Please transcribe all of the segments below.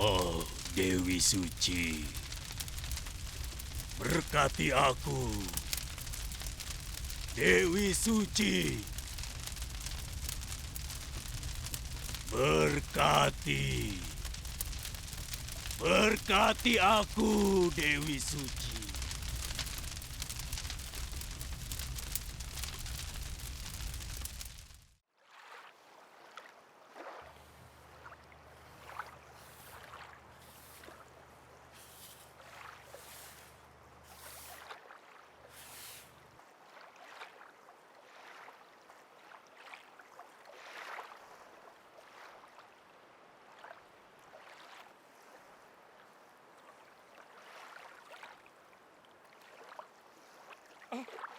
Oh, Dewi Suci, berkati aku. Dewi Suci, berkati. Berkati aku, Dewi Suci.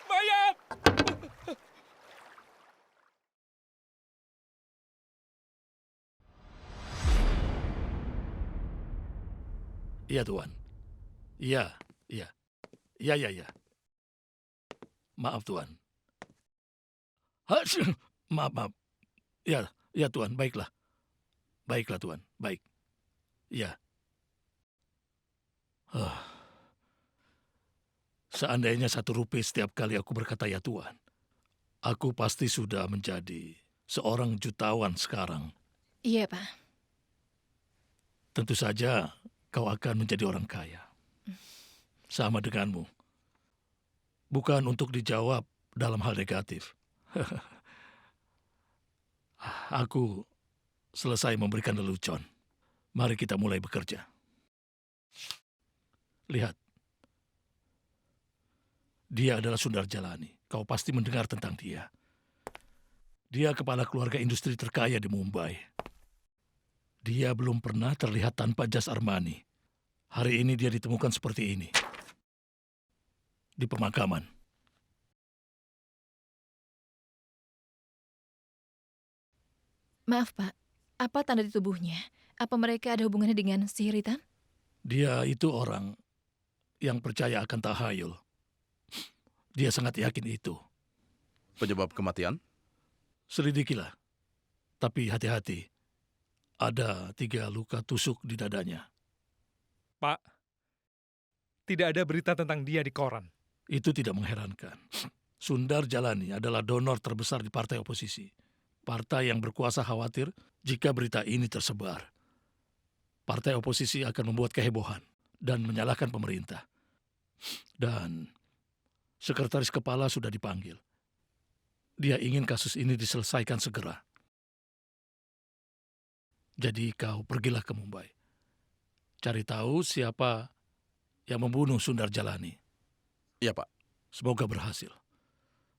Mayat! Iya, Tuan. Iya, iya. Iya, iya, iya. Maaf, Tuan. Maaf, maaf. Ya, ya, Tuan. Baiklah. Baiklah, Tuan. Baik. Ya. Seandainya 1 rupiah setiap kali aku berkata ya, Tuan, aku pasti sudah menjadi seorang jutawan sekarang. Iya, Pak. Tentu saja kau akan menjadi orang kaya. Sama denganmu. Bukan untuk dijawab dalam hal negatif. Aku selesai memberikan lelucon. Mari kita mulai bekerja. Lihat. Dia adalah Sundar Jalani. Kau pasti mendengar tentang dia. Dia kepala keluarga industri terkaya di Mumbai. Dia belum pernah terlihat tanpa jas Armani. Hari ini dia ditemukan seperti ini. Di pemakaman. Maaf, Pak. Apa tanda di tubuhnya? Apa mereka ada hubungannya dengan sihir hitam? Dia itu orang yang percaya akan tahayul. Dia sangat yakin itu. Penyebab kematian? Selidikilah. Tapi hati-hati. Ada 3 luka tusuk di dadanya. Pak, tidak ada berita tentang dia di koran. Itu tidak mengherankan. Sundar Jalani adalah donor terbesar di partai oposisi. Partai yang berkuasa khawatir jika berita ini tersebar. Partai oposisi akan membuat kehebohan dan menyalahkan pemerintah. Dan sekretaris kepala sudah dipanggil. Dia ingin kasus ini diselesaikan segera. Jadi kau pergilah ke Mumbai. Cari tahu siapa yang membunuh Sundar Jalani. Iya, Pak. Semoga berhasil.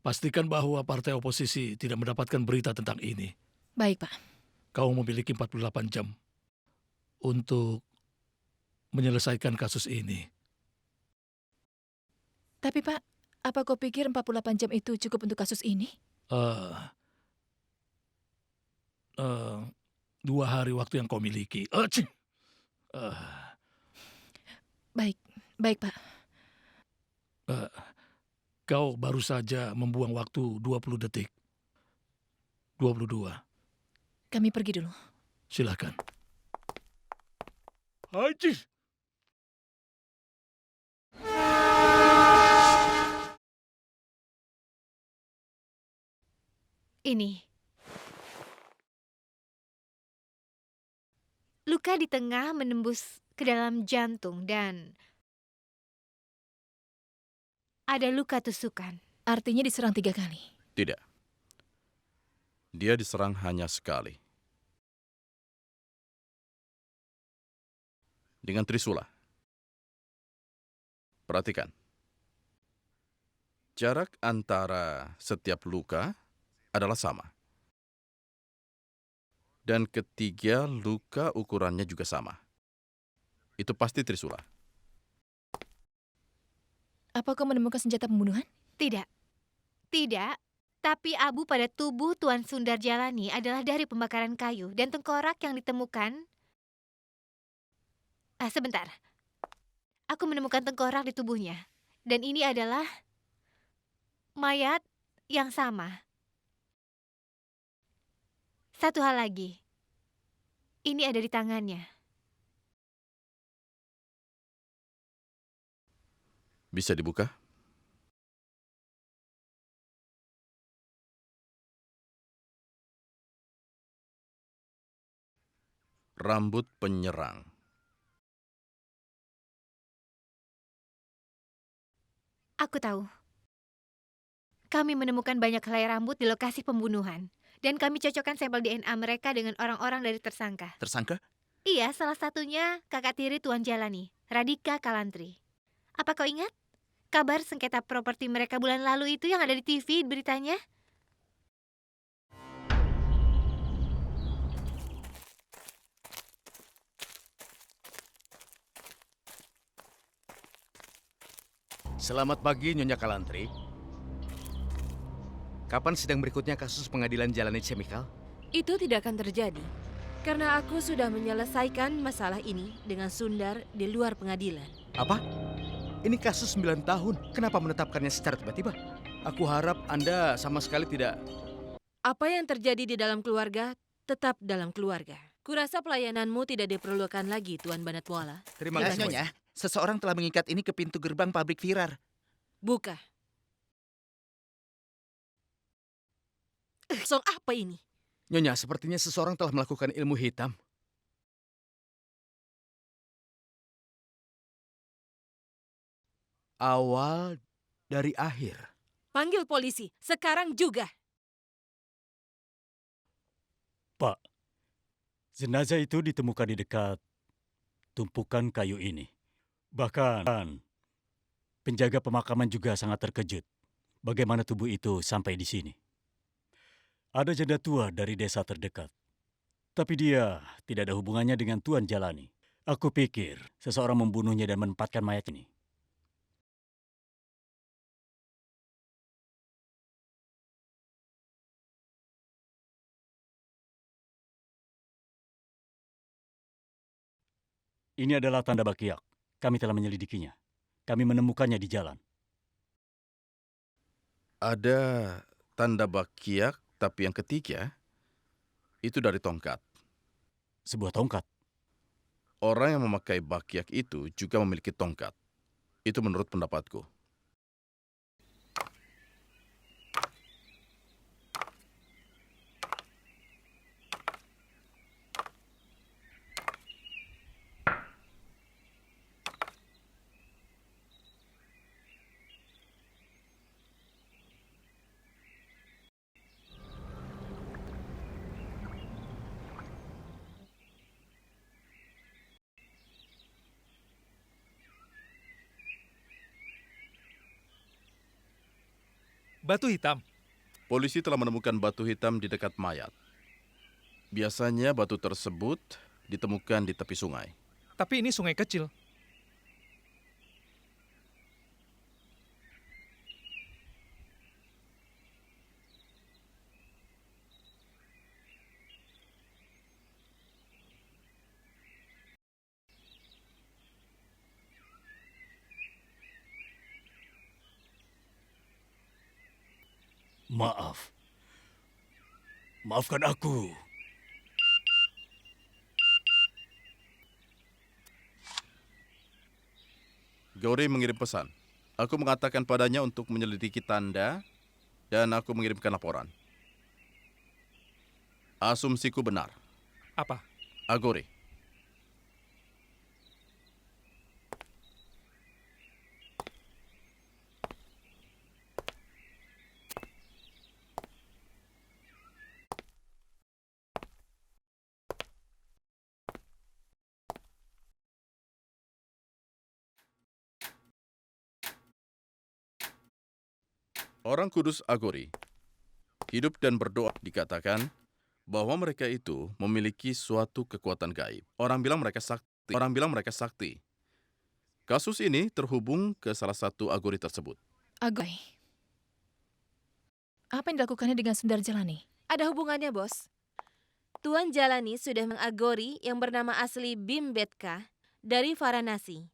Pastikan bahwa partai oposisi tidak mendapatkan berita tentang ini. Baik, Pak. Kau memiliki 48 jam untuk menyelesaikan kasus ini. Tapi, Pak, apa kau pikir 48 jam itu cukup untuk kasus ini? Eh, 2 hari waktu yang kau miliki. Cih! Baik, baik, Pak. Kau baru saja membuang waktu 20 detik. 22. Kami pergi dulu. Silakan. Haji! Ini. Luka di tengah menembus ke dalam jantung dan ada luka tusukan. Artinya diserang 3 kali. Tidak. Dia diserang hanya sekali. Dengan trisula. Perhatikan. Jarak antara setiap luka adalah sama. Dan ketiga luka ukurannya juga sama. Itu pasti trisula. Apa kau menemukan senjata pembunuhan? Tidak. Tidak. Tapi abu pada tubuh Tuan Sundar Jalani adalah dari pembakaran kayu dan tengkorak yang ditemukan. Sebentar. Aku menemukan tengkorak di tubuhnya. Dan ini adalah mayat yang sama. Satu hal lagi. Ini ada di tangannya. Bisa dibuka? Rambut penyerang. Aku tahu. Kami menemukan banyak helai rambut di lokasi pembunuhan. Dan kami cocokkan sampel DNA mereka dengan orang-orang dari tersangka. Tersangka? Iya, salah satunya kakak tiri Tuan Jalani, Radhika Kalantri. Apa kau ingat? Kabar sengketa properti mereka bulan lalu itu yang ada di TV beritanya? Selamat pagi, Nyonya Kalantri. Kapan sidang berikutnya kasus pengadilan Jalani Chemical? Itu tidak akan terjadi, karena aku sudah menyelesaikan masalah ini dengan Sundar di luar pengadilan. Apa? Ini kasus 9 tahun. Kenapa menetapkannya secara tiba-tiba? Aku harap Anda sama sekali tidak... Apa yang terjadi di dalam keluarga, tetap dalam keluarga. Kurasa pelayananmu tidak diperlukan lagi, Tuan Banatwala. Terima kasih, Nyonya, seseorang telah mengikat ini ke pintu gerbang pabrik Virar. Buka. Song apa ini? Nyonya, sepertinya seseorang telah melakukan ilmu hitam. Awal dari akhir. Panggil polisi, sekarang juga. Pak, jenazah itu ditemukan di dekat tumpukan kayu ini. Bahkan penjaga pemakaman juga sangat terkejut bagaimana tubuh itu sampai di sini. Ada janda tua dari desa terdekat, tapi dia tidak ada hubungannya dengan Tuan Jalani. Aku pikir seseorang membunuhnya dan menempatkan mayat ini. Ini adalah tanda Bakiak. Kami telah menyelidikinya. Kami menemukannya di jalan. Ada tanda Bakiak, tapi yang ketiga itu dari tongkat. Sebuah tongkat. Orang yang memakai Bakiak itu juga memiliki tongkat. Itu menurut pendapatku. Batu hitam. Polisi telah menemukan batu hitam di dekat mayat. Biasanya batu tersebut ditemukan di tepi sungai. Tapi ini sungai kecil. Maaf. Maafkan aku. Gauri mengirim pesan. Aku mengatakan padanya untuk menyelidiki tanda dan aku mengirimkan laporan. Asumsiku benar. Apa? Agori. Orang Kudus Agori hidup dan berdoa dikatakan bahwa mereka itu memiliki suatu kekuatan gaib. Orang bilang mereka sakti. Kasus ini terhubung ke salah satu Agori tersebut. Agoy. Apa yang dilakukannya dengan Sundar Jalani? Ada hubungannya, Bos. Tuan Jalani sudah mengagori yang bernama asli Bimbetka dari Varanasi.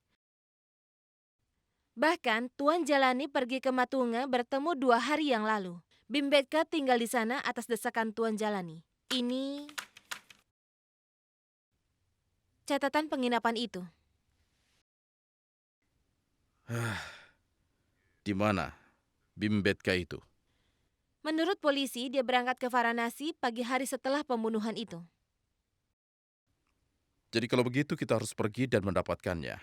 Bahkan, Tuan Jalani pergi ke Matunga bertemu 2 hari yang lalu. Bimbetka tinggal di sana atas desakan Tuan Jalani. Ini catatan penginapan itu. Di mana Bimbetka itu? Menurut polisi, dia berangkat ke Varanasi pagi hari setelah pembunuhan itu. Jadi kalau begitu kita harus pergi dan mendapatkannya.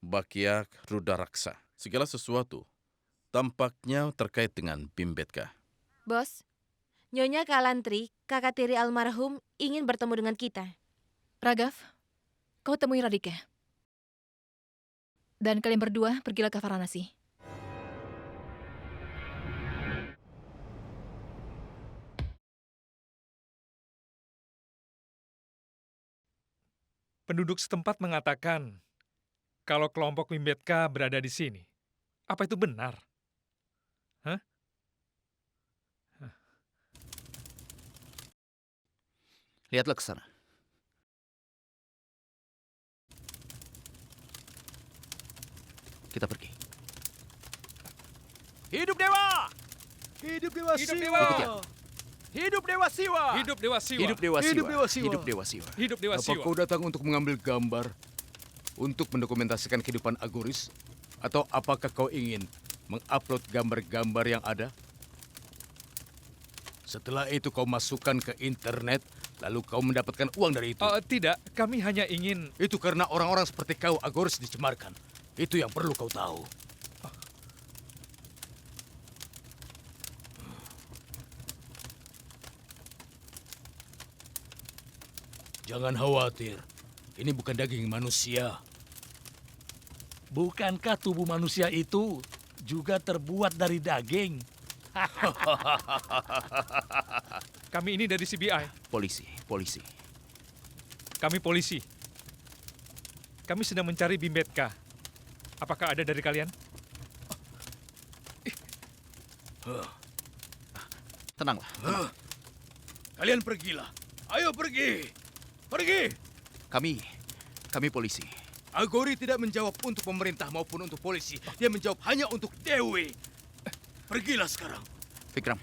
Bakyak Rudaraksa. Segala sesuatu tampaknya terkait dengan Bimbetka. Bos, Nyonya Kalantri, kakak tiri almarhum, ingin bertemu dengan kita. Ragav, kau temui Radhika. Dan kalian berdua pergilah ke Varanasi. Penduduk setempat mengatakan kalau kelompok Bimbetka berada di sini. Apa itu benar? Hah? Lihatlah ke sana. Kita pergi. Hidup dewa! Hidup dewa Hidup Siwa! dewa! Ikut ya. Hidup dewa Siwa! Hidup Dewa Siwa! Hidup Dewa Siwa. Hidup Dewa Siwa. Hidup Dewa Siwa. Hidup Dewa Apa Siwa! kau datang untuk mengambil gambar? Untuk mendokumentasikan kehidupan Agoris? Atau apakah kau ingin mengupload gambar-gambar yang ada? Setelah itu kau masukkan ke internet, lalu kau mendapatkan uang dari itu. Tidak, kami hanya ingin... Itu karena orang-orang seperti kau Agoris dicemarkan. Itu yang perlu kau tahu. Jangan khawatir. Ini bukan daging manusia. Bukankah tubuh manusia itu juga terbuat dari daging? Kami ini dari CBI. Polisi. Kami polisi. Kami sedang mencari Bimbetka. Apakah ada dari kalian? Tenanglah. Kalian pergilah. Ayo pergi. Pergi. Kami polisi. Agori tidak menjawab untuk pemerintah maupun untuk polisi. Dia menjawab hanya untuk Dewi. Pergilah sekarang. Vikram,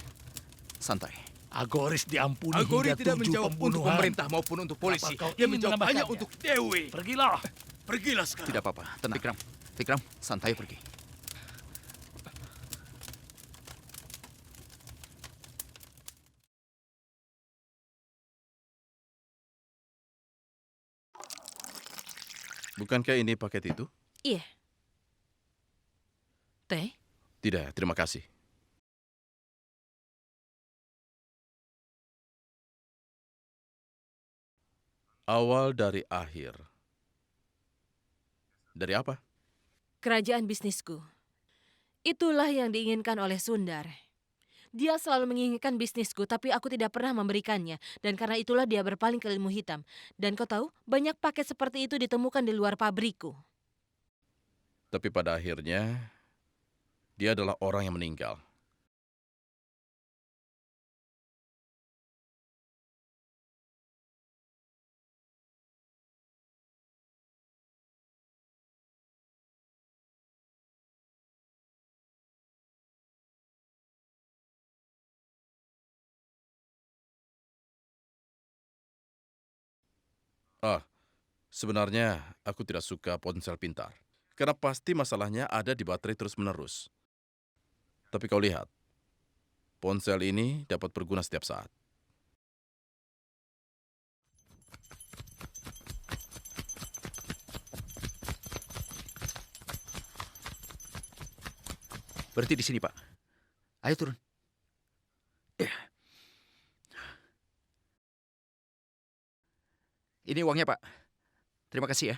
santai. Agoris diampuni Agori hingga tidak 7 menjawab untuk pembunuhan. pemerintah maupun untuk polisi. Apa kau Dia ingin menjawab hanya menambahkannya? untuk Dewi. Pergilah. Pergilah sekarang. Tidak apa-apa, tenang. Vikram, santai pergi. Bukankah ini paket itu? Iya. Teh, Tidak, terima kasih. Awal dari akhir. Dari apa? Kerajaan bisnisku. Itulah yang diinginkan oleh Sundar. Dia selalu menginginkan bisnisku, tapi aku tidak pernah memberikannya. Dan karena itulah dia berpaling ke ilmu hitam. Dan kau tahu, banyak paket seperti itu ditemukan di luar pabrikku. Tapi pada akhirnya, dia adalah orang yang meninggal. Sebenarnya aku tidak suka ponsel pintar. Karena pasti masalahnya ada di baterai terus-menerus. Tapi kau lihat, ponsel ini dapat berguna setiap saat. Berhenti di sini, Pak. Ayo turun. Ini uangnya, Pak. Terima kasih ya.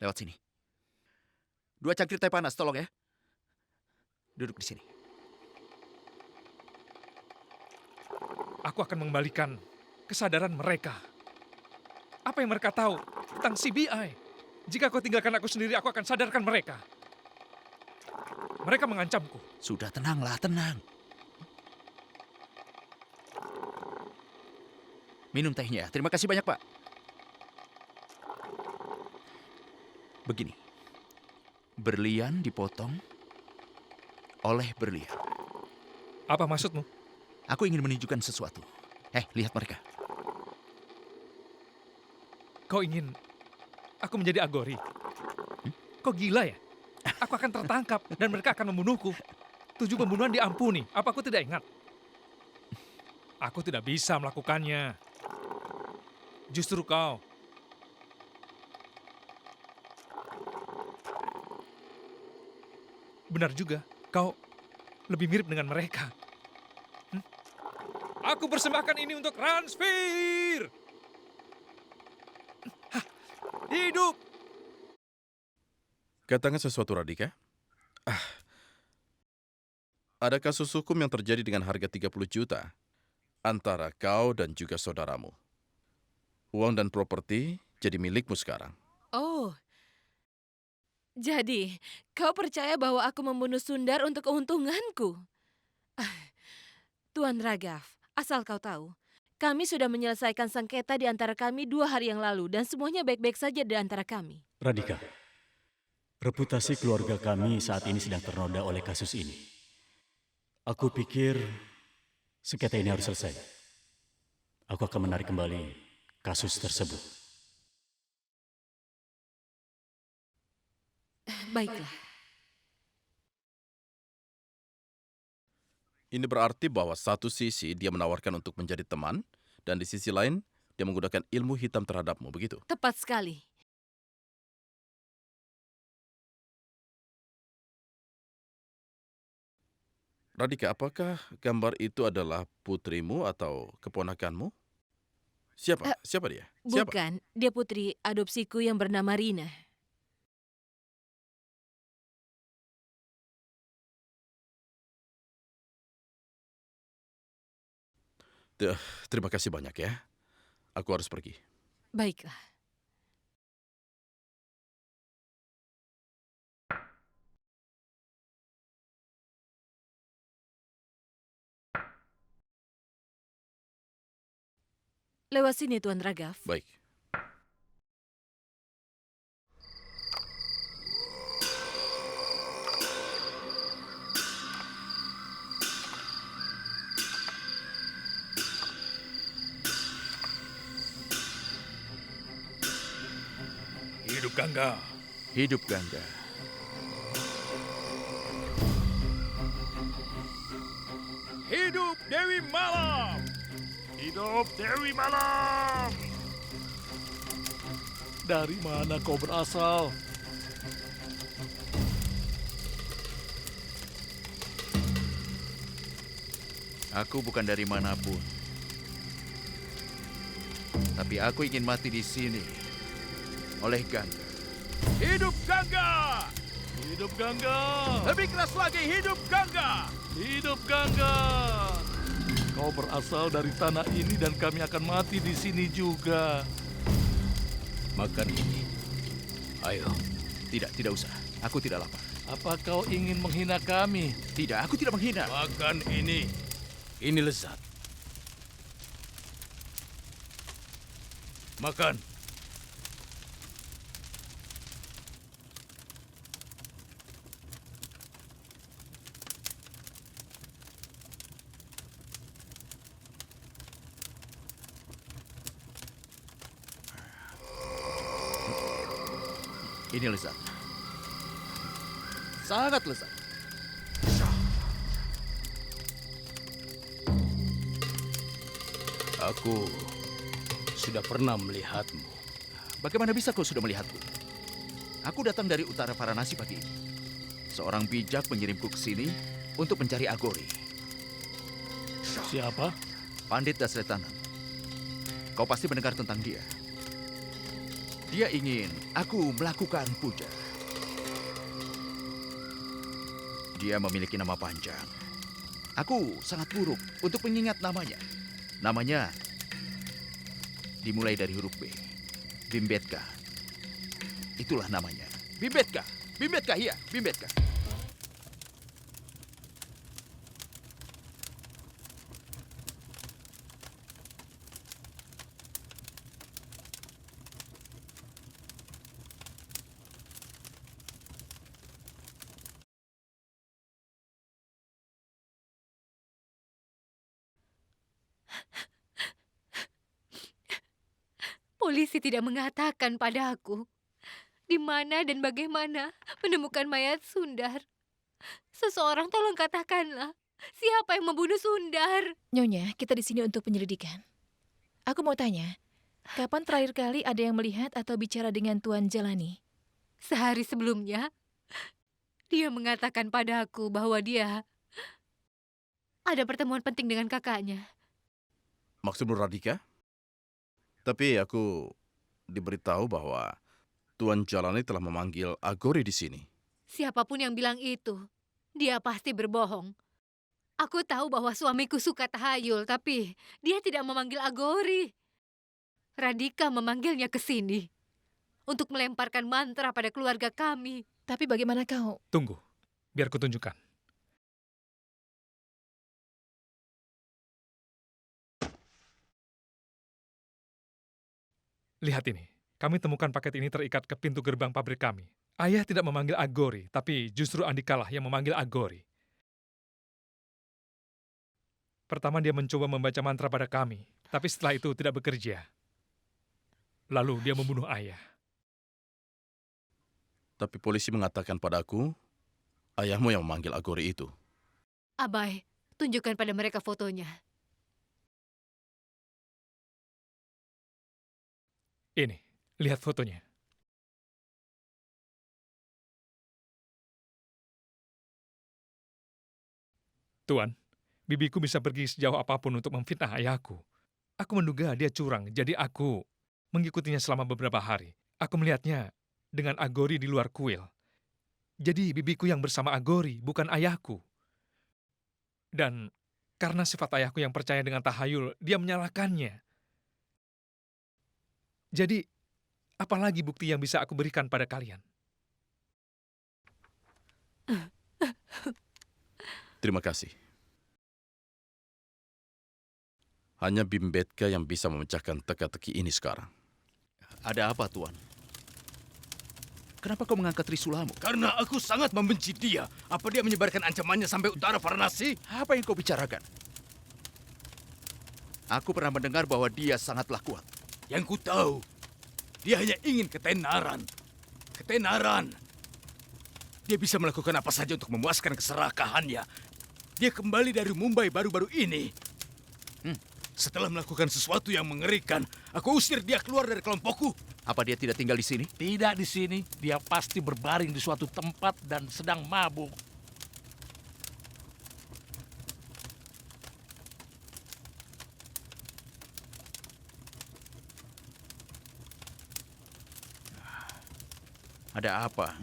Lewat sini. 2 cangkir teh panas, tolong ya. Duduk di sini. Aku akan mengembalikan kesadaran mereka. Apa yang mereka tahu tentang CBI? Jika kau tinggalkan aku sendiri, aku akan sadarkan mereka. Mereka mengancamku. Sudah, tenanglah, tenang. Minum tehnya. Terima kasih banyak, Pak. Begini. Berlian dipotong oleh berlian. Apa maksudmu? Aku ingin menunjukkan sesuatu. Lihat mereka. Kau ingin aku menjadi Agori? Kau gila ya? Aku akan tertangkap dan mereka akan membunuhku. 7 pembunuhan diampuni. Apa aku tidak ingat? Aku tidak bisa melakukannya. Justru kau. Benar juga, kau lebih mirip dengan mereka. Aku persembahkan ini untuk Ransfir. Hidup! Katakan sesuatu, Radhika. Ada kasus hukum yang terjadi dengan harga 30 juta antara kau dan juga saudaramu. Uang dan properti jadi milikmu sekarang. Oh, jadi kau percaya bahwa aku membunuh Sundar untuk keuntunganku? Tuan Raghav, asal kau tahu, kami sudah menyelesaikan sengketa di antara kami 2 hari yang lalu dan semuanya baik-baik saja di antara kami. Radhika, reputasi keluarga kami saat ini sedang ternoda oleh kasus ini. Aku pikir sengketa ini harus selesai. Aku akan menarik kembali kasus tersebut. Baiklah. Ini berarti bahwa satu sisi dia menawarkan untuk menjadi teman, dan di sisi lain dia menggunakan ilmu hitam terhadapmu, begitu? Tepat sekali. Radhika, apakah gambar itu adalah putrimu atau keponakanmu? Siapa? Siapa dia? Siapa? Bukan, dia putri adopsiku yang bernama Rina. Terima kasih banyak ya. Aku harus pergi. Baiklah. Lewat sini, Tuan Raghav. Baik. Hidup Gangga. Hidup Gangga. Hidup Dewi Malam. Hidup Dewi Malam. Dari mana kau berasal? Aku bukan dari manapun. Tapi aku ingin mati di sini. Oleh Gangga. Hidup Gangga. Hidup Gangga. Lebih keras lagi, hidup Gangga! Hidup Gangga. Kau berasal dari tanah ini dan kami akan mati di sini juga. Makan ini. Ayo. Tidak usah. Aku tidak lapar. Apa kau ingin menghina kami? Tidak, aku tidak menghina. Makan ini. Ini lezat. Makan. Ini lezat. Sangat lezat. Aku sudah pernah melihatmu. Bagaimana bisa kau sudah melihatku? Aku datang dari utara Varanasi pagi ini. Seorang bijak mengirimku ke sini untuk mencari Agori. Siapa? Pandit Dasretanan. Kau pasti mendengar tentang dia. Dia ingin aku melakukan puja. Dia memiliki nama panjang. Aku sangat buruk untuk mengingat namanya. Namanya dimulai dari huruf B. Bimbetka. Itulah namanya. Bimbetka. Bimbetka, iya. Bimbetka. Polisi tidak mengatakan padaku Di mana dan bagaimana menemukan mayat Sundar? Seseorang tolong katakanlah, siapa yang membunuh Sundar? Nyonya, kita di sini untuk penyelidikan. Aku mau tanya, kapan terakhir kali ada yang melihat atau bicara dengan Tuan Jalani? Sehari sebelumnya, dia mengatakan padaku bahwa dia ada pertemuan penting dengan kakaknya. Maksudmu Radhika? Tapi aku diberitahu bahwa Tuan Jalani telah memanggil Agori di sini. Siapapun yang bilang itu, dia pasti berbohong. Aku tahu bahwa suamiku suka tahayul, tapi dia tidak memanggil Agori. Radhika memanggilnya ke sini untuk melemparkan mantra pada keluarga kami. Tapi bagaimana kau? Tunggu, biar kutunjukkan. Lihat ini, kami temukan paket ini terikat ke pintu gerbang pabrik kami. Ayah tidak memanggil Agori, tapi justru Andikalah yang memanggil Agori. Pertama dia mencoba membaca mantra pada kami, tapi setelah itu tidak bekerja. Lalu dia membunuh ayah. Tapi polisi mengatakan padaku, ayahmu yang memanggil Agori itu. Abai, tunjukkan pada mereka fotonya. Ini, lihat fotonya. Tuan, bibiku bisa pergi sejauh apapun untuk memfitnah ayahku. Aku menduga dia curang, jadi aku mengikutinya selama beberapa hari. Aku melihatnya dengan Agori di luar kuil. Jadi bibiku yang bersama Agori, bukan ayahku. Dan karena sifat ayahku yang percaya dengan tahayul, dia menyalahkannya. Jadi, apalagi bukti yang bisa aku berikan pada kalian? Terima kasih. Hanya Bimbetka yang bisa memecahkan teka-teki ini sekarang. Ada apa, Tuan? Kenapa kau mengangkat Trisulamu? Karena aku sangat membenci dia. Apa dia menyebarkan ancamannya sampai utara Varanasi? Apa yang kau bicarakan? Aku pernah mendengar bahwa dia sangatlah kuat. Yang ku tahu, dia hanya ingin ketenaran. Ketenaran. Dia bisa melakukan apa saja untuk memuaskan keserakahannya. Dia kembali dari Mumbai baru-baru ini. Setelah melakukan sesuatu yang mengerikan, aku usir dia keluar dari kelompokku. Apa dia tidak tinggal di sini? Tidak di sini, dia pasti berbaring di suatu tempat dan sedang mabuk. Ada apa?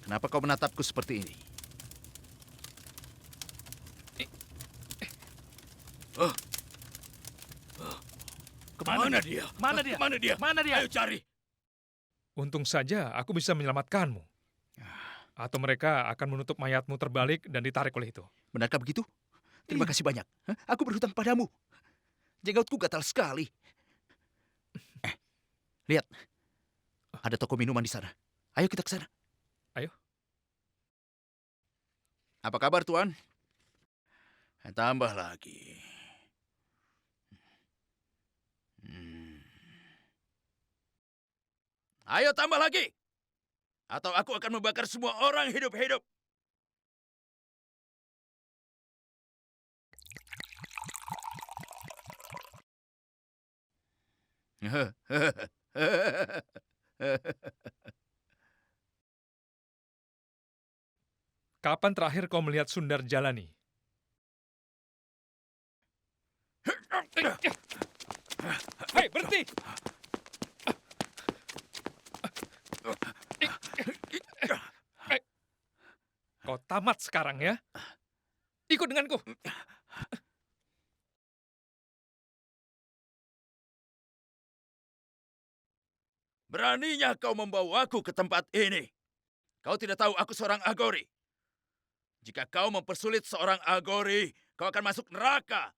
Kenapa kau menatapku seperti ini? Kemana dia? Mana dia? Mana dia? Mana dia? Ayo cari. Untung saja aku bisa menyelamatkanmu. Atau mereka akan menutup mayatmu terbalik dan ditarik oleh itu. Benarkah begitu? Terima kasih banyak. Aku berhutang padamu. Jenggotku gatal sekali. Lihat. Ada toko minuman di sana. Ayo kita ke sana. Ayo. Apa kabar, Tuan? Tambah lagi. Ayo tambah lagi. Atau aku akan membakar semua orang hidup-hidup. Kapan terakhir kau melihat Sundar Jalani? Hei, berhenti! Kau tamat sekarang ya. Ikut denganku. Beraninya kau membawaku ke tempat ini. Kau tidak tahu aku seorang Agori. Jika kau mempersulit seorang Agori, kau akan masuk neraka.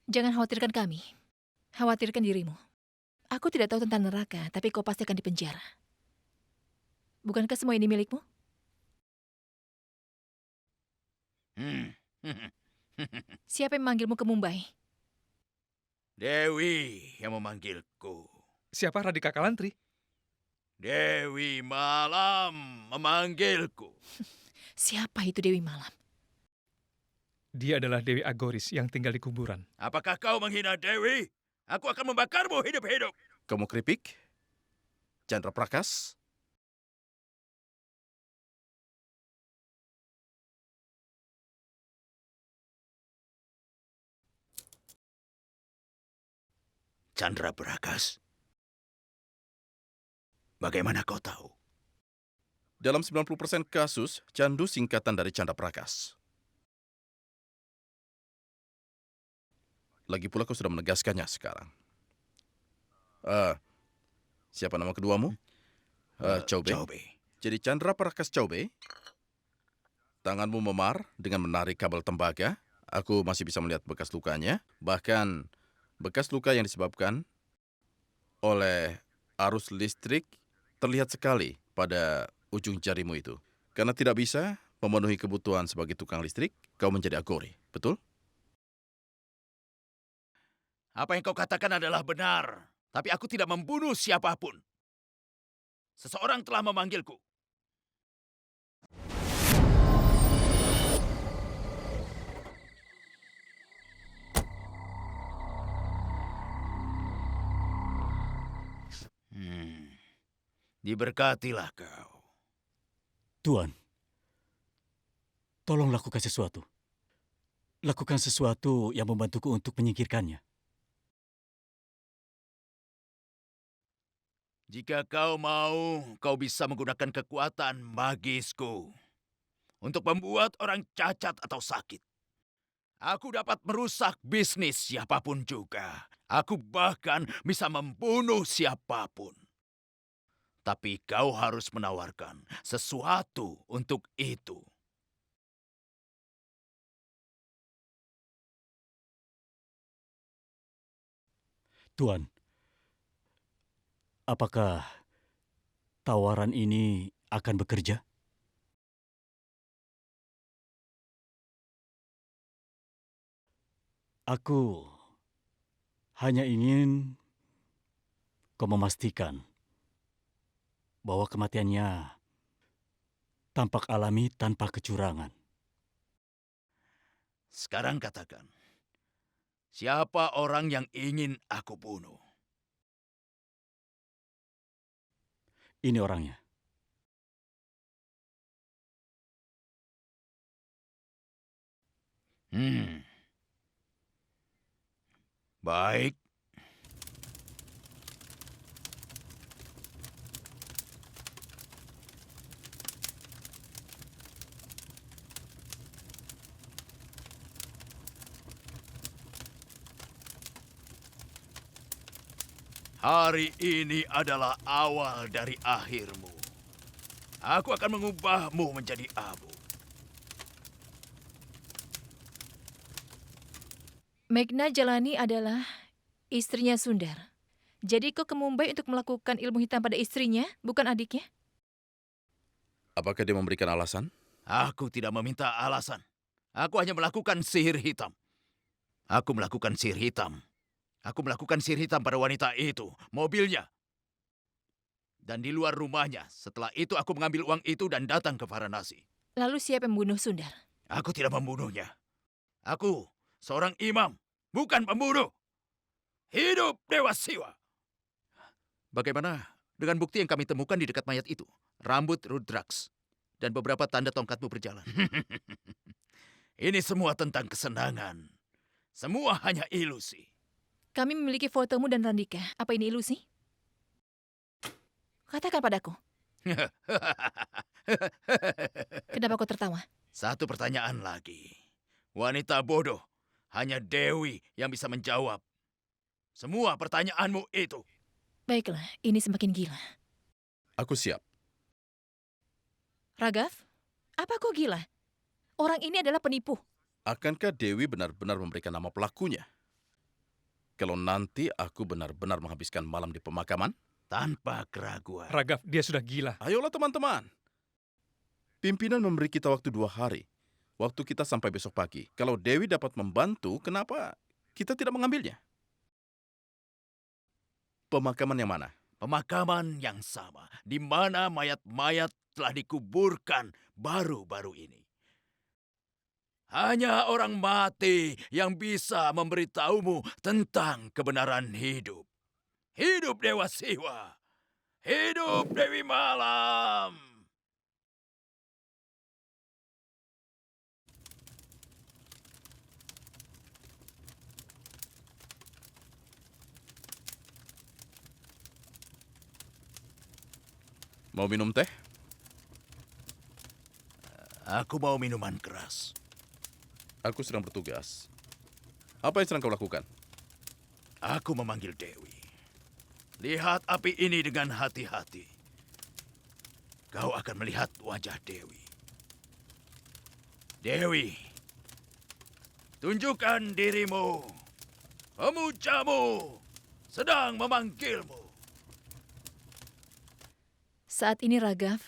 Jangan khawatirkan kami. Khawatirkan dirimu. Aku tidak tahu tentang neraka, tapi kau pasti akan dipenjara. Bukankah semua ini milikmu? Siapa yang memanggilmu ke Mumbai? Dewi yang memanggilku. Siapa Radhika Kalantri? Dewi Malam memanggilku. Siapa itu Dewi Malam? Dia adalah Dewi Agoris yang tinggal di kuburan. Apakah kau menghina Dewi? Aku akan membakarmu hidup-hidup. Kamu keripik? Chandra Prakas? Chandra Prakas. Bagaimana kau tahu? Dalam 90% kasus, Candu singkatan dari Chandra Prakas. Lagi pula kau sudah menegaskannya sekarang. Siapa nama keduamu? Chaube. Chaube. Jadi Chandra Prakas Chaube. Tanganmu memar dengan menarik kabel tembaga. Aku masih bisa melihat bekas lukanya. Bahkan bekas luka yang disebabkan oleh arus listrik terlihat sekali pada ujung jarimu itu. Karena tidak bisa memenuhi kebutuhan sebagai tukang listrik, kau menjadi agori, betul? Apa yang kau katakan adalah benar. Tapi aku tidak membunuh siapapun. Seseorang telah memanggilku. Diberkatilah kau. Tuan, tolong lakukan sesuatu. Lakukan sesuatu yang membantuku untuk menyingkirkannya. Jika kau mau, kau bisa menggunakan kekuatan magisku untuk membuat orang cacat atau sakit. Aku dapat merusak bisnis siapapun juga. Aku bahkan bisa membunuh siapapun. Tapi kau harus menawarkan sesuatu untuk itu. Tuan, apakah tawaran ini akan bekerja? Aku hanya ingin kau memastikan bahwa kematiannya tampak alami tanpa kecurangan. Sekarang katakan, siapa orang yang ingin aku bunuh? Ini orangnya. Baik. Hari ini adalah awal dari akhirmu. Aku akan mengubahmu menjadi abu. Meghna Jalani adalah istrinya Sundar. Jadi kau ke Mumbai untuk melakukan ilmu hitam pada istrinya, bukan adiknya? Apakah dia memberikan alasan? Aku tidak meminta alasan. Aku hanya melakukan sihir hitam. Aku melakukan sihir hitam. Aku melakukan sihir hitam pada wanita itu, mobilnya. Dan di luar rumahnya. Setelah itu aku mengambil uang itu dan datang ke Varanasi. Lalu siapa yang membunuh Sundar? Aku tidak membunuhnya. Aku seorang imam, bukan pembunuh. Hidup Dewa Siwa. Bagaimana dengan bukti yang kami temukan di dekat mayat itu? Rambut Rudraks dan beberapa tanda tongkatmu berjalan. Ini semua tentang kesenangan. Semua hanya ilusi. Kami memiliki fotomu dan Randika. Apa ini ilusi? Katakan padaku. Kenapa kau tertawa? Satu pertanyaan lagi. Wanita bodoh. Hanya Dewi yang bisa menjawab semua pertanyaanmu itu. Baiklah, ini semakin gila. Aku siap. Ragav, apa kau gila? Orang ini adalah penipu. Akankah Dewi benar-benar memberikan nama pelakunya? Kalau nanti aku benar-benar menghabiskan malam di pemakaman? Tanpa keraguan. Ragav, dia sudah gila. Ayolah teman-teman. Pimpinan memberi kita waktu 2 hari. Waktu kita sampai besok pagi. Kalau Dewi dapat membantu, kenapa kita tidak mengambilnya? Pemakaman yang mana? Pemakaman yang sama, di mana mayat-mayat telah dikuburkan baru-baru ini. Hanya orang mati yang bisa memberitahumu tentang kebenaran hidup. Hidup Dewa Siwa! Hidup Dewi Malam! Mau minum teh? Aku mau minuman keras. Aku sedang bertugas. Apa yang sedang kau lakukan? Aku memanggil Dewi. Lihat api ini dengan hati-hati. Kau akan melihat wajah Dewi. Dewi, tunjukkan dirimu. Pemujamu sedang memanggilmu. Saat ini Raghav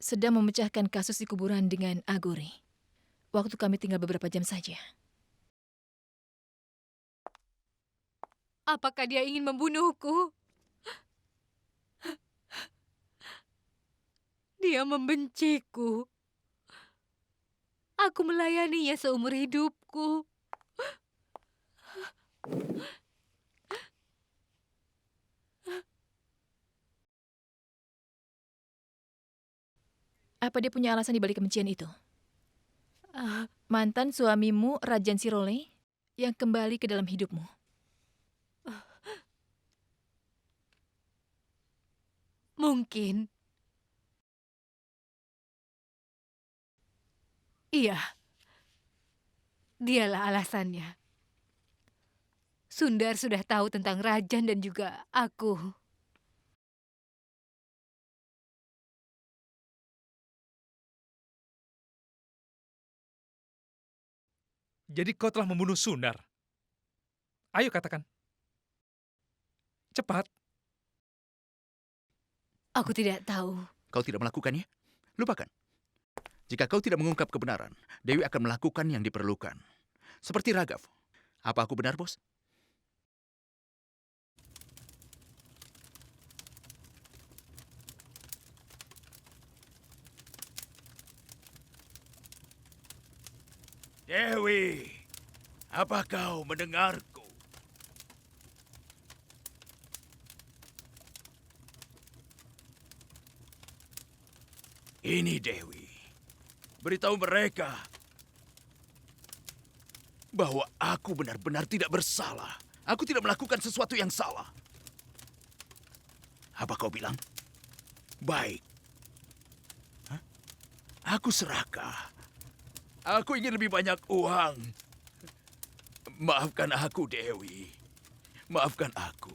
sedang memecahkan kasus di kuburan dengan Agori. Waktu kami tinggal beberapa jam saja. Apakah dia ingin membunuhku? Dia membenciku. Aku melayaninya seumur hidupku. Apa dia punya alasan di balik kebencian itu? Mantan suamimu, Rajan Sirole, yang kembali ke dalam hidupmu. Mungkin. Iya. Dialah alasannya. Sundar sudah tahu tentang Rajan dan juga aku. Jadi kau telah membunuh Sundar. Ayo katakan. Cepat. Aku tidak tahu. Kau tidak melakukannya? Lupakan. Jika kau tidak mengungkap kebenaran, Dewi akan melakukan yang diperlukan. Seperti Raghav. Apa aku benar, Bos? Dewi, apa kau mendengarku? Ini Dewi. Beritahu mereka bahwa aku benar-benar tidak bersalah. Aku tidak melakukan sesuatu yang salah. Apa kau bilang? Baik. Hah? Aku serakah. Aku ingin lebih banyak uang. Maafkan aku, Dewi. Maafkan aku.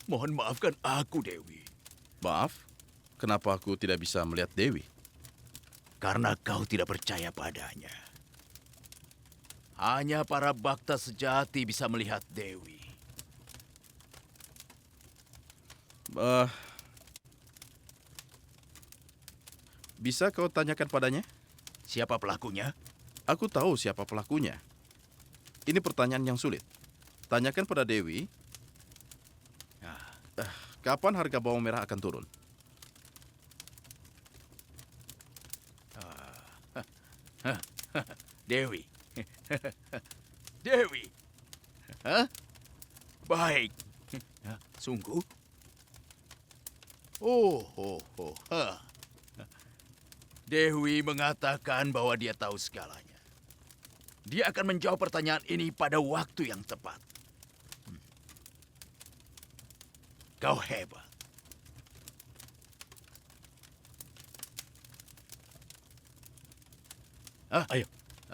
Mohon maafkan aku, Dewi. Maaf, kenapa aku tidak bisa melihat Dewi? Karena kau tidak percaya padanya. Hanya para bakta sejati bisa melihat Dewi. Bisa kau tanyakan padanya? Siapa pelakunya? Aku tahu siapa pelakunya. Ini pertanyaan yang sulit. Tanyakan pada Dewi, kapan harga bawang merah akan turun? Dewi. Dewi. Hah? Baik. Sungguh? Hah. Dewi mengatakan bahwa dia tahu segalanya. Dia akan menjawab pertanyaan ini pada waktu yang tepat. Kau hebat.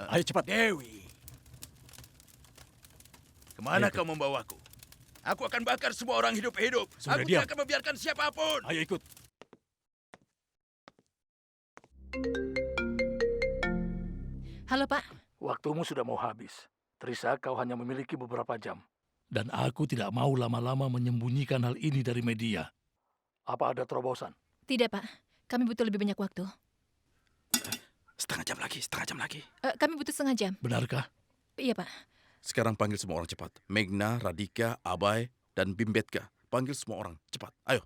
Ayo cepat. Dewi. Kemana Ayo, kau membawaku? Aku akan bakar semua orang hidup-hidup. Sudah, Aku diam. tidak akan membiarkan siapapun. Ayo ikut. Halo, Pak. Waktumu sudah mau habis. Teresa, kau hanya memiliki beberapa jam. Dan aku tidak mau lama-lama menyembunyikan hal ini dari media. Apa ada terobosan? Tidak, Pak. Kami butuh lebih banyak waktu. Setengah jam lagi, setengah jam lagi. Kami butuh setengah jam. Benarkah? Iya, Pak. Sekarang panggil semua orang cepat. Megna, Radika, Abai, dan Bimbetka. Panggil semua orang, cepat. Ayo.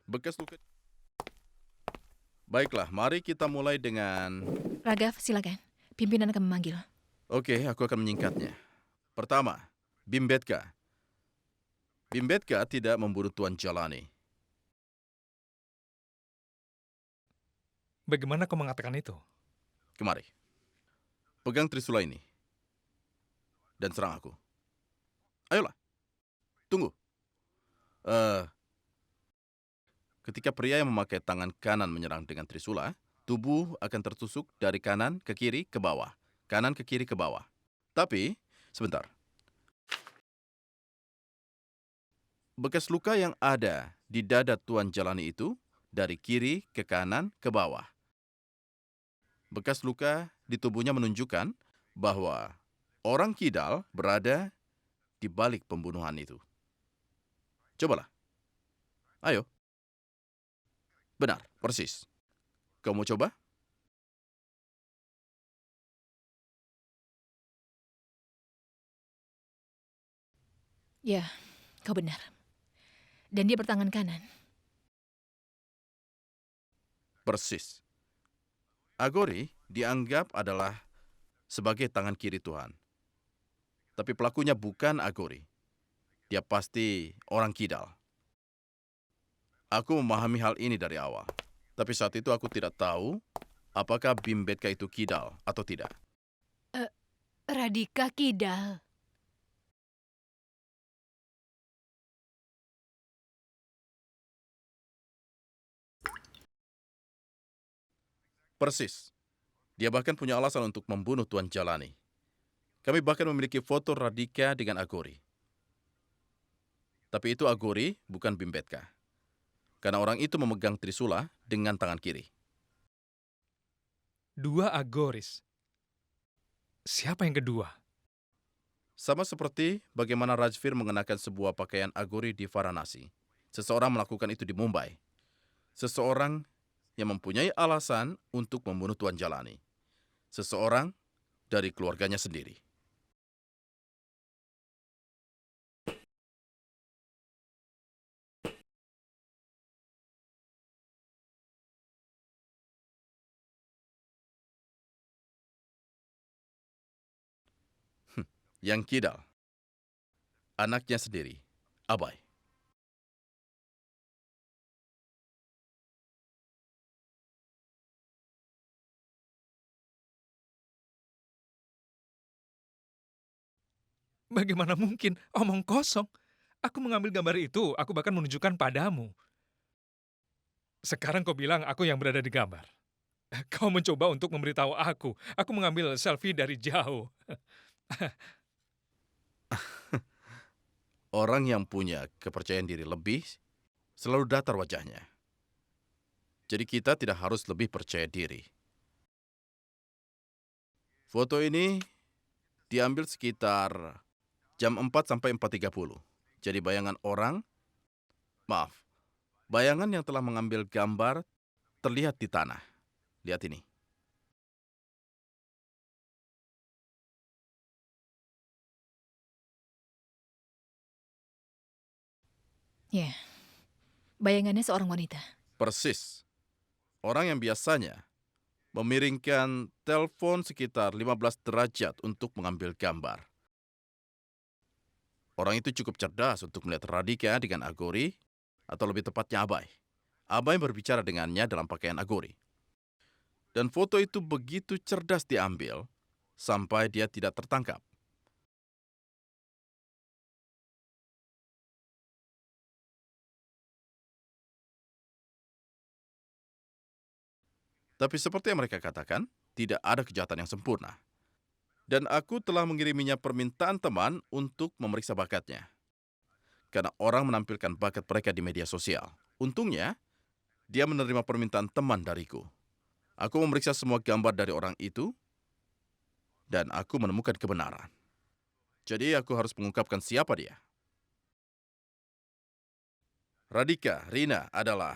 Bekas luka. Baiklah, mari kita mulai dengan... Raghav, silakan. Pimpinan akan memanggil. Oke, aku akan menyingkatnya. Pertama, Bimbetka. Bimbetka tidak membunuh Tuan Jalani. Bagaimana kau mengatakan itu? Kemari. Pegang trisula ini. Dan serang aku. Ayolah. Tunggu. Ketika pria yang memakai tangan kanan menyerang dengan trisula, tubuh akan tertusuk dari kanan ke kiri ke bawah. Kanan ke kiri ke bawah. Tapi, sebentar. Bekas luka yang ada di dada Tuan Jalani itu dari kiri ke kanan ke bawah. Bekas luka di tubuhnya menunjukkan bahwa orang kidal berada di balik pembunuhan itu. Cobalah. Ayo. Benar, persis. Kau mau coba? Ya, kau benar. Dan dia bertangan kanan. Persis. Agori dianggap adalah sebagai tangan kiri Tuhan. Tapi pelakunya bukan Agori. Dia pasti orang kidal. Aku memahami hal ini dari awal. Tapi saat itu aku tidak tahu apakah Bimbetka itu kidal atau tidak. Radika kidal. Persis. Dia bahkan punya alasan untuk membunuh Tuan Jalani. Kami bahkan memiliki foto Radika dengan Agori. Tapi itu Agori, bukan Bimbetka. Karena orang itu memegang trisula dengan tangan kiri. Dua Agoris. Siapa yang kedua? Sama seperti bagaimana Rajvir mengenakan sebuah pakaian Agori di Varanasi. Seseorang melakukan itu di Mumbai. Seseorang yang mempunyai alasan untuk membunuh Tuan Jalani. Seseorang dari keluarganya sendiri. Yang kidal. Anaknya sendiri, Abai. Bagaimana mungkin? Omong kosong. Aku mengambil gambar itu, aku bahkan menunjukkan padamu. Sekarang kau bilang aku yang berada di gambar. Kau mencoba untuk memberitahu aku mengambil selfie dari jauh. Orang yang punya kepercayaan diri lebih selalu datar wajahnya. Jadi kita tidak harus lebih percaya diri. Foto ini diambil sekitar jam 4 sampai 4.30. Jadi bayangan yang telah mengambil gambar terlihat di tanah. Lihat ini. Ya, bayangannya seorang wanita. Persis. Orang yang biasanya memiringkan telepon sekitar 15 derajat untuk mengambil gambar. Orang itu cukup cerdas untuk melihat Radika dengan Agori, atau lebih tepatnya Abai. Abai berbicara dengannya dalam pakaian Agori. Dan foto itu begitu cerdas diambil, sampai dia tidak tertangkap. Tapi seperti yang mereka katakan, tidak ada kejahatan yang sempurna. Dan aku telah mengiriminya permintaan teman untuk memeriksa bakatnya. Karena orang menampilkan bakat mereka di media sosial. Untungnya, dia menerima permintaan teman dariku. Aku memeriksa semua gambar dari orang itu, dan aku menemukan kebenaran. Jadi aku harus mengungkapkan siapa dia. Radika, Rina adalah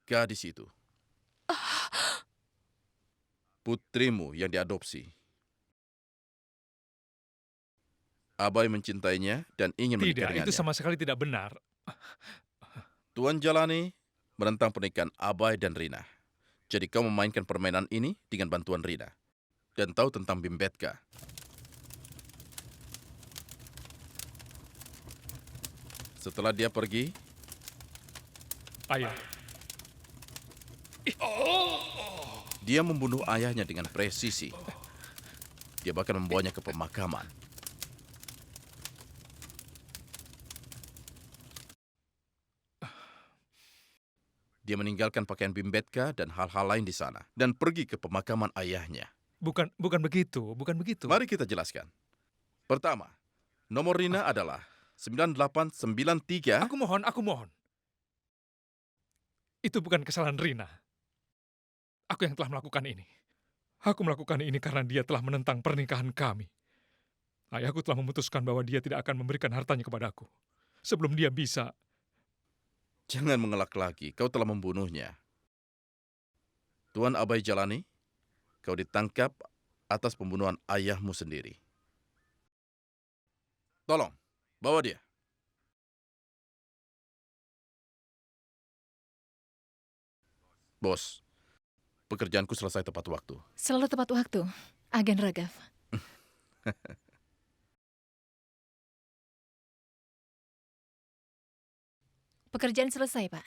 gadis itu. putrimu yang diadopsi. Abai mencintainya dan ingin menikah Tidak, itu dengannya. sama sekali tidak benar. Tuan jalani menentang pernikahan Abai dan Rina. Jadi kau memainkan permainan ini dengan bantuan Rina. Dan tahu tentang Bimbetka. Setelah dia pergi, Ayah, dia membunuh ayahnya dengan presisi. Dia bahkan membawanya ke pemakaman. Dia meninggalkan pakaian Bimbetka dan hal-hal lain di sana. Dan pergi ke pemakaman ayahnya. bukan begitu, bukan begitu. Mari kita jelaskan. Pertama, nomor Rina adalah 9893. Aku mohon. Itu bukan kesalahan Rina. Aku yang telah melakukan ini. Aku melakukan ini karena dia telah menentang pernikahan kami. Ayahku telah memutuskan bahwa dia tidak akan memberikan hartanya kepadaku. Sebelum dia bisa. Jangan mengelak lagi, kau telah membunuhnya. Tuan Abai Jalani, kau ditangkap atas pembunuhan ayahmu sendiri. Tolong, bawa dia. Bos, pekerjaanku selesai tepat waktu. Selalu tepat waktu, Agen Ragav. Pekerjaan selesai, Pak.